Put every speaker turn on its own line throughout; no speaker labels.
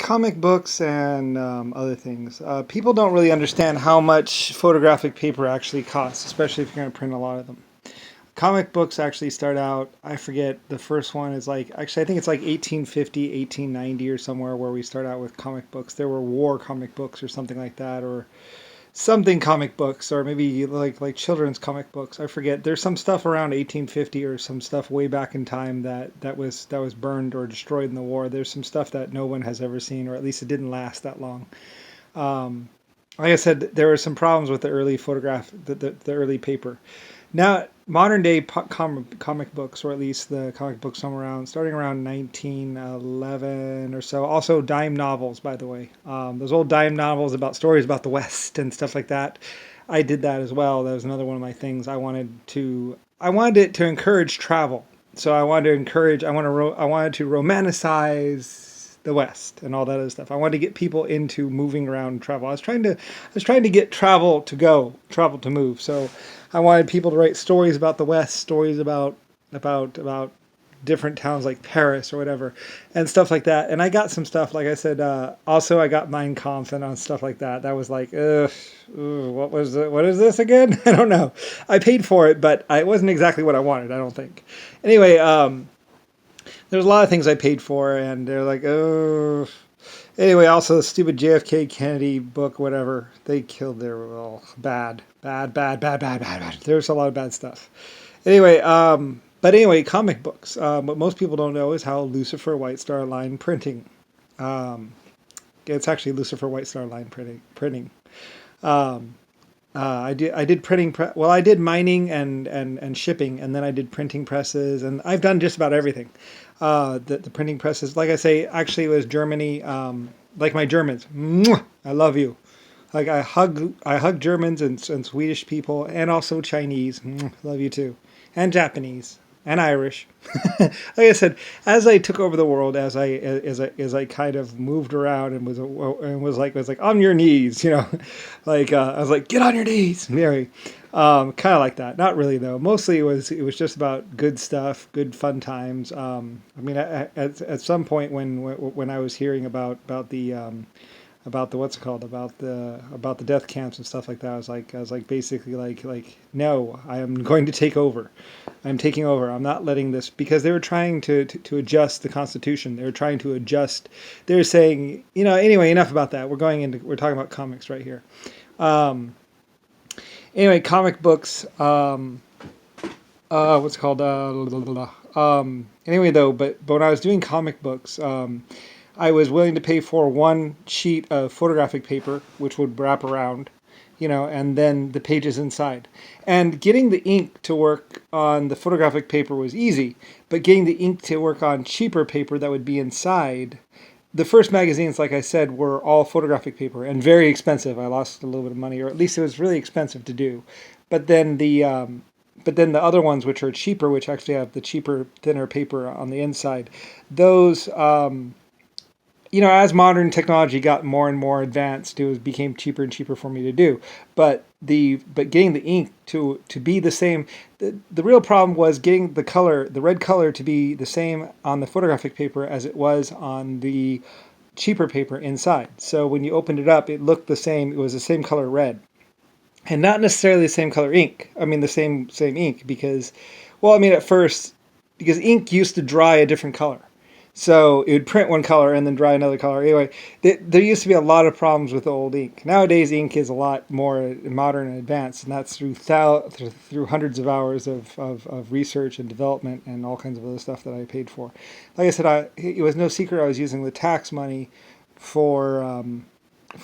comic books and other things. People don't really understand how much photographic paper actually costs, especially if you're going to print a lot of them. Comic books actually start out, I forget, the first one is like, actually, I think it's like 1850, 1890 or somewhere where we start out with comic books. There were war comic books or something like that, or something comic books, or maybe like children's comic books. I forget. There's some stuff around 1850 or some stuff way back in time that was burned or destroyed in the war. There's some stuff that no one has ever seen, or at least it didn't last that long. Um, like I said, there were some problems with the early photograph, the early paper. Now, modern day comic books, or at least the comic books starting around 1911 or so. Also, dime novels, by the way. Those old dime novels about stories about the West and stuff like that. I did that as well. That was another one of my things. I wanted it to encourage travel. So I wanted to romanticize the West and all that other stuff. I wanted to get people into moving around and travel. I was trying to get travel to move. So I wanted people to write stories about the West, stories about different towns like Paris or whatever, and stuff like that. And I got some stuff, like I said. Also, I got Mein Kampf and on stuff like that. That was like, ugh, what is this again? I don't know. I paid for it, but it wasn't exactly what I wanted. I don't think. Anyway, there's a lot of things I paid for, and they're like, oh. Anyway, also the stupid JFK Kennedy book, whatever. They killed their bad, bad, bad, bad, bad, bad, bad. There's a lot of bad stuff. Anyway, but anyway, comic books. What most people don't know is how Lucifer White Star Line printing. Um, it's actually Lucifer White Star Line printing. Um, I did well, I did mining and shipping, and then I did printing presses, and I've done just about everything. The printing presses, like I say, actually it was Germany. Like my Germans, mwah, I love you. Like I hug Germans and Swedish people, and also Chinese. Mwah, love you too, and Japanese and Irish. Like I said, as I took over the world, as I kind of moved around and was like on your knees, like I was like, get on your knees, Mary. Kind of like that. Not really though. Mostly it was just about good stuff, good fun times. I mean, at some point when I was hearing about the what's it called, about the death camps and stuff like that, I was like basically like no, I am going to take over. I'm taking over. I'm not letting this, because they were trying to adjust the Constitution. They were trying to adjust. They were saying, anyway, enough about that. We're talking about comics right here. Um, anyway, comic books. What's it called? Anyway, though, but when I was doing comic books, I was willing to pay for one sheet of photographic paper, which would wrap around, and then the pages inside. And getting the ink to work on the photographic paper was easy, but getting the ink to work on cheaper paper that would be inside. The first magazines, like I said, were all photographic paper and very expensive. I lost a little bit of money, or at least it was really expensive to do. But then the other ones, which are cheaper, which actually have the cheaper, thinner paper on the inside, those. As modern technology got more and more advanced, became cheaper and cheaper for me to do. But getting the ink to be the same, the real problem was getting the red color to be the same on the photographic paper as it was on the cheaper paper inside. So when you opened it up, it looked the same. It was the same color red, and not necessarily the same color ink. I mean, the same ink, because, well, I mean, at first, because ink used to dry a different color. So it would print one color and then dry another color. Anyway, there used to be a lot of problems with the old ink. Nowadays, ink is a lot more modern and advanced, and that's through hundreds of hours of research and development and all kinds of other stuff that I paid for. Like I said, it was no secret I was using the tax money for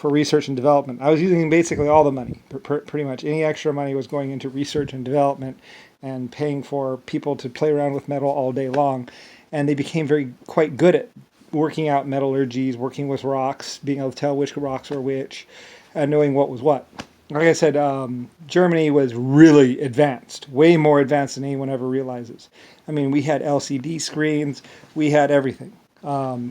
research and development. I was using basically all the money. Pretty much any extra money was going into research and development and paying for people to play around with metal all day long. And they became quite good at working out metallurgies, working with rocks, being able to tell which rocks were which, and knowing what was what. Like I said, Germany was really advanced, way more advanced than anyone ever realizes. I mean, we had LCD screens, we had everything.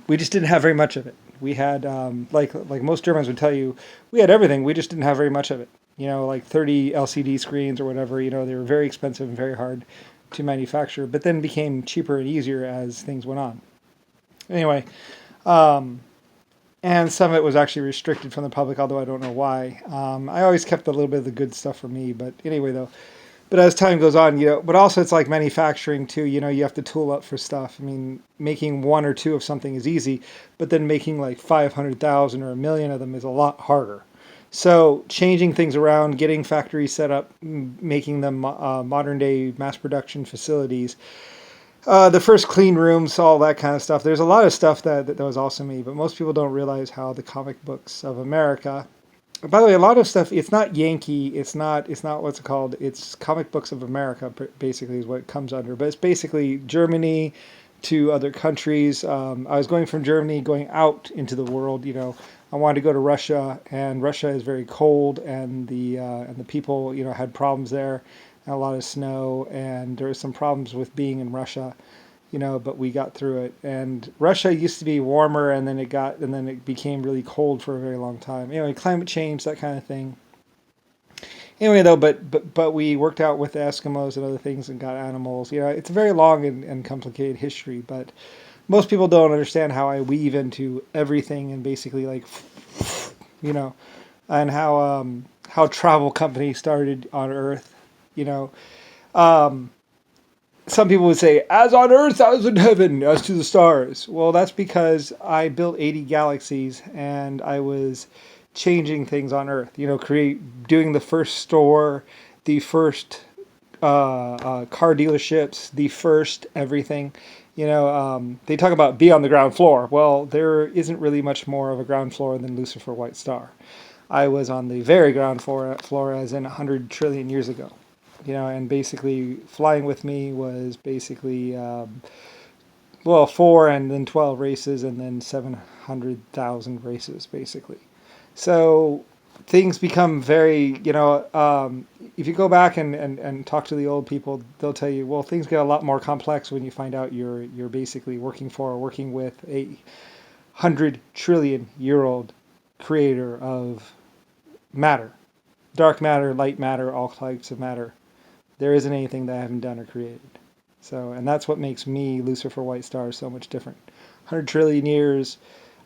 We just didn't have very much of it. We had, like most Germans would tell you, we had everything, we just didn't have very much of it. Like 30 LCD screens or whatever, they were very expensive and very hard to manufacture, but then became cheaper and easier as things went on. Anyway, and some of it was actually restricted from the public, although I don't know why. I always kept a little bit of the good stuff for me, but anyway, though. But as time goes on, but also it's like manufacturing too. You have to tool up for stuff. I mean, making one or two of something is easy, but then making like 500,000 or a million of them is a lot harder. So changing things around, getting factories set up, making them modern day mass production facilities, the first clean rooms, all that kind of stuff. There's a lot of stuff that was also me, but most people don't realize how the comic books of America. By the way, a lot of stuff. It's not Yankee. It's not what's it called. It's comic books of America. Basically, is what it comes under. But it's basically Germany to other countries. I was going from Germany, going out into the world. I wanted to go to Russia, and Russia is very cold, and the people had problems there, and a lot of snow, and there were some problems with being in Russia. But we got through it. And Russia used to be warmer, and then it became really cold for a very long time. Anyway, climate change, that kind of thing. Anyway, though, but we worked out with the Eskimos and other things and got animals. It's a very long and complicated history, but most people don't understand how I weave into everything and basically like, and how travel companies started on Earth. You know, um, some people would say, as on earth, as in heaven, as to the stars. Well, that's because I built 80 galaxies and I was changing things on Earth. Doing the first store, the first car dealerships, the first everything. They talk about be on the ground floor. Well, there isn't really much more of a ground floor than Lucifer White Star. I was on the very ground floor as in 100 trillion years ago. And basically flying with me was basically, 4 and then 12 races and then 700,000 races, basically. So things become very, if you go back and talk to the old people, they'll tell you, well, things get a lot more complex when you find out you're basically working with a 100 trillion-year-old creator of matter, dark matter, light matter, all types of matter. There isn't anything that I haven't done or created. So, and that's what makes me, Lucifer White Star, so much different. 100 trillion years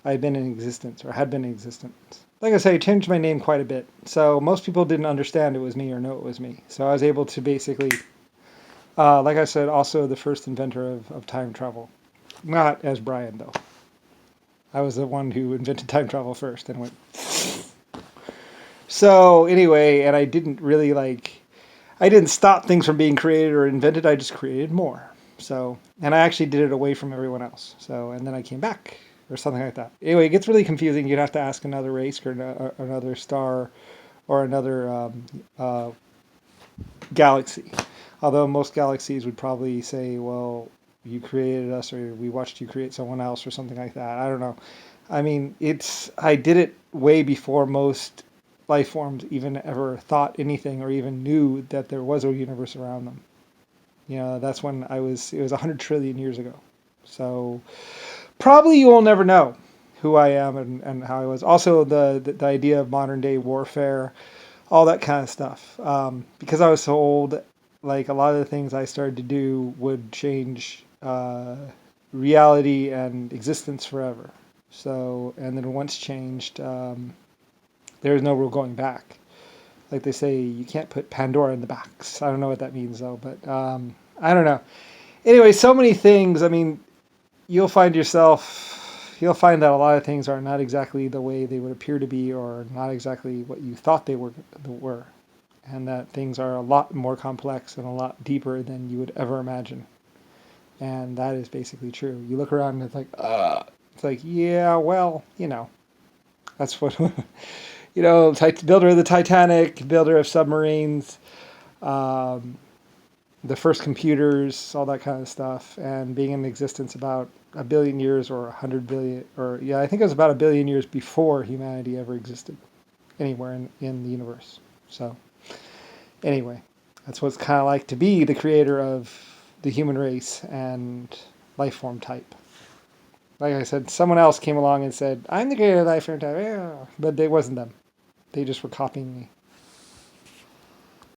I've been in existence, or had been in existence. Like I say, I changed my name quite a bit. So most people didn't understand it was me or know it was me. So I was able to basically, like I said, also the first inventor of time travel. Not as Brian, though. I was the one who invented time travel first and went. So anyway, and I didn't really I didn't stop things from being created or invented. I just created more. So, and I actually did it away from everyone else. So, and then I came back or something like that. Anyway, it gets really confusing. You'd have to ask another race or another star or another galaxy. Although most galaxies would probably say, well, you created us or we watched you create someone else or something like that. I don't know. I mean, I did it way before most life forms even ever thought anything or even knew that there was a universe around them. That's when it was 100 trillion years ago. So probably you will never know who I am and how I was. Also the idea of modern day warfare, all that kind of stuff. Because I was so old, like a lot of the things I started to do would change reality and existence forever. So, and then once changed, there's no real going back. Like they say, you can't put Pandora in the box. I don't know what that means though, but I don't know. Anyway, so many things. I mean, you'll find that a lot of things are not exactly the way they would appear to be or not exactly what you thought they were. And that things are a lot more complex and a lot deeper than you would ever imagine. And that is basically true. You look around and it's like, yeah, well, that's what... builder of the Titanic, builder of submarines, the first computers, all that kind of stuff, and being in existence about a billion years or 100 billion, I think it was about a billion years before humanity ever existed anywhere in the universe. So anyway, that's what it's kind of like to be the creator of the human race and life form type. Like I said, someone else came along and said, I'm the creator of life form type, yeah, but it wasn't them. They just were copying me.